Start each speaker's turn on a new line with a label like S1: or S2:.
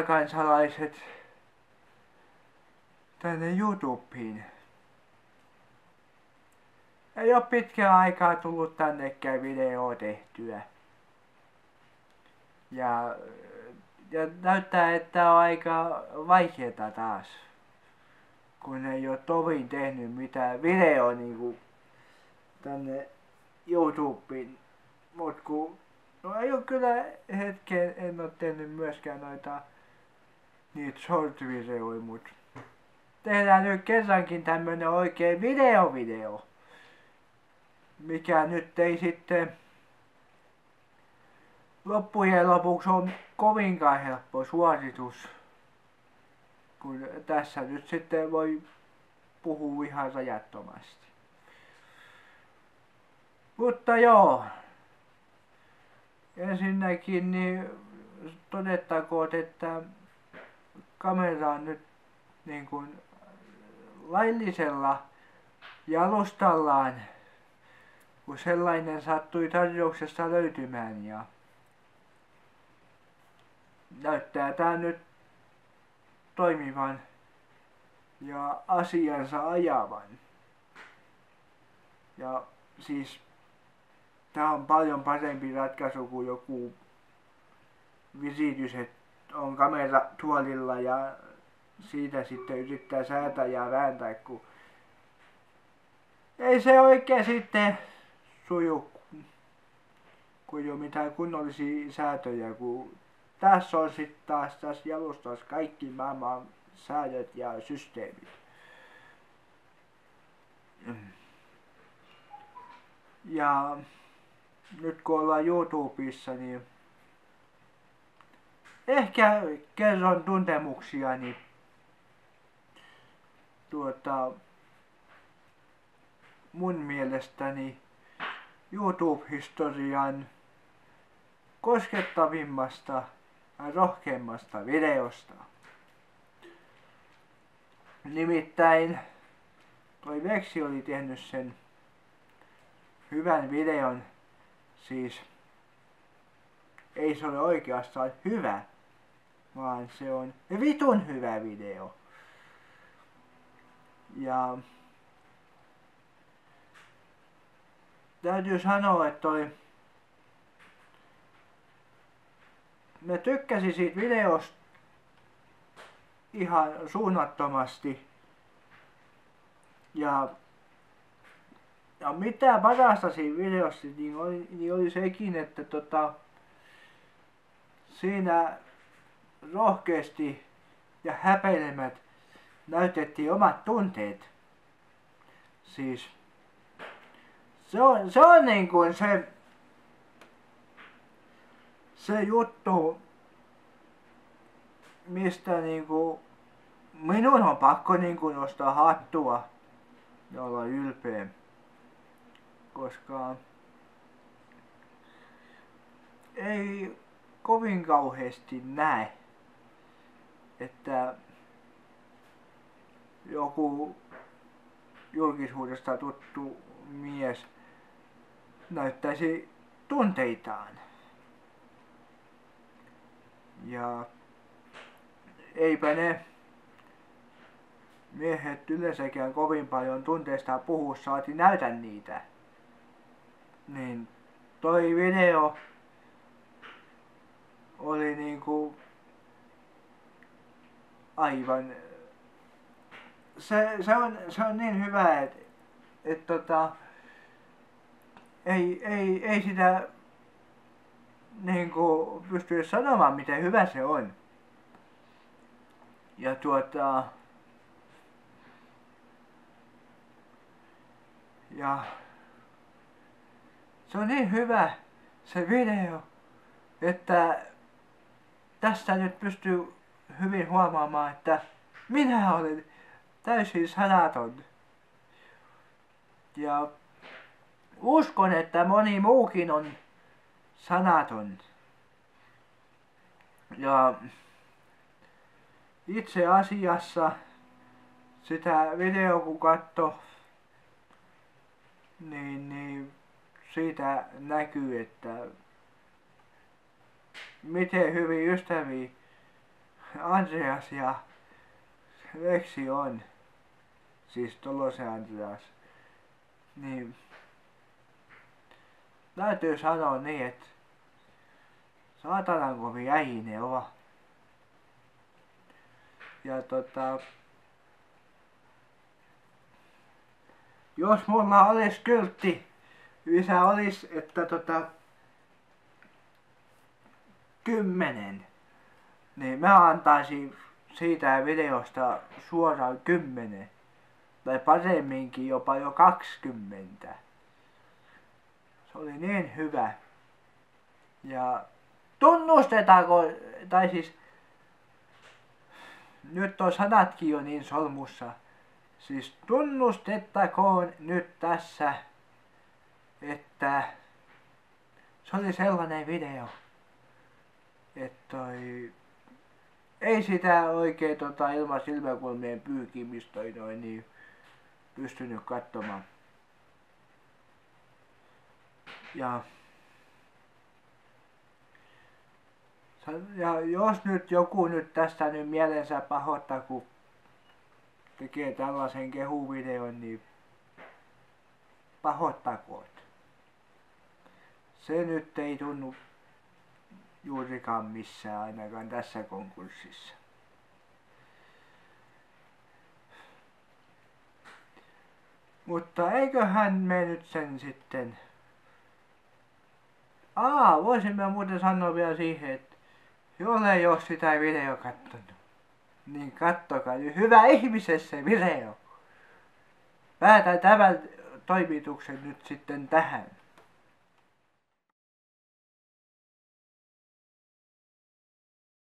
S1: kansalaiset tänne YouTubeen. Ei ole pitkään aikaa tullut tännekään videoa tehtyä. Ja näyttää, että on aika vaikeeta taas. Kun ei ole tovin tehnyt mitään videoa niinku tänne YouTubeen. Mut kun no ei oo kyllä hetken en oo tehnyt myöskään niitä short-videoja, mut tehdään nyt kerrankin tämmönen oikein video. Mikä nyt ei sitten loppujen lopuksi on kovinkaan helppo suoritus. Kun tässä nyt sitten voi puhua ihan rajattomasti. Mutta joo. Ensinnäkin niin todettakoon, että kamera on nyt niin kuin laillisella jalustallaan, kun sellainen sattui tarjouksesta löytymään, ja näyttää tää nyt toimivan ja asiansa ajavan. Ja siis tää on paljon parempi ratkaisu kuin joku viritys, että on kamera tuolilla ja siitä sitten yrittää säätää ja vääntää, kun ei se oikein sitten suju, kun ei ole mitään kunnollisia säätöjä, kun tässä on sitten taas tässä jalustassa kaikki maailman säädöt ja systeemit. Ja nyt kun ollaan YouTubessa, niin ehkä kerron tuntemuksiani mun mielestäni YouTube-historian koskettavimmasta ja rohkeimmasta videosta. Nimittäin toi Veksi oli tehnyt sen hyvän videon, siis ei se ole oikeastaan hyvä, vaan se on vitun hyvä video. Ja täytyy sanoa, että mä tykkäsin siitä videosta ihan suunnattomasti. Ja mitä parasta siinä videossa niin oli sekin, että siinä rohkeasti ja häpeilemät näytettiin omat tunteet. Siis se on niin kuin se juttu, mistä niinku minun on pakko niinku nostaa hattua ja olla ylpeä, koska ei kovin kauheasti näe, että joku julkisuudesta tuttu mies näyttäisi tunteitaan. Ja eipä ne miehet yleensäkään kovin paljon tunteistaan puhu, saati näytä niitä. Niin toi video oli niinku aivan se on niin hyvä, että ei sitä niinku pysty sanomaan miten hyvä se on. Ja ja se on niin hyvä se video, että tästä nyt pystyy hyvin huomaamaan, että minä olen täysin sanaton. Ja uskon, että moni muukin on sanaton. Ja itse asiassa sitä videoa kun katsoo, niin siitä näkyy, että miten hyvin ystäviä Andreas ja Veksi on, siis Tolosen Andreas, niin täytyy sanoa niin, että saatanan kovin äijä ne ovat. Ja jos mulla olisi kyltti, missä olisi, että 10, niin mä antaisin siitä videosta suoraan 10. Tai paremminkin jopa jo 20. Se oli niin hyvä. Ja tunnustetaanko, tai siis nyt on sanatkin jo niin solmussa. Siis tunnustettakoon nyt tässä, että se oli sellainen video, että ei sitä oikein ilman silmäkulmien pyyhkimistä niin pystynyt katsomaan. Ja jos nyt joku nyt tästä nyt mielensä pahoittaa, kun tekee tällaisen kehuvideon, niin pahoittakoot. Se nyt ei tunnu juurikaan missään, ainakaan tässä konkurssissa. Mutta eiköhän me nyt sen sitten... voisimme muuten sanoa vielä siihen, että jolle ei ole sitä video kattonut, niin kattokaa nyt hyvä ihmisessä se video. Päätän tämän toimituksen nyt sitten tähän.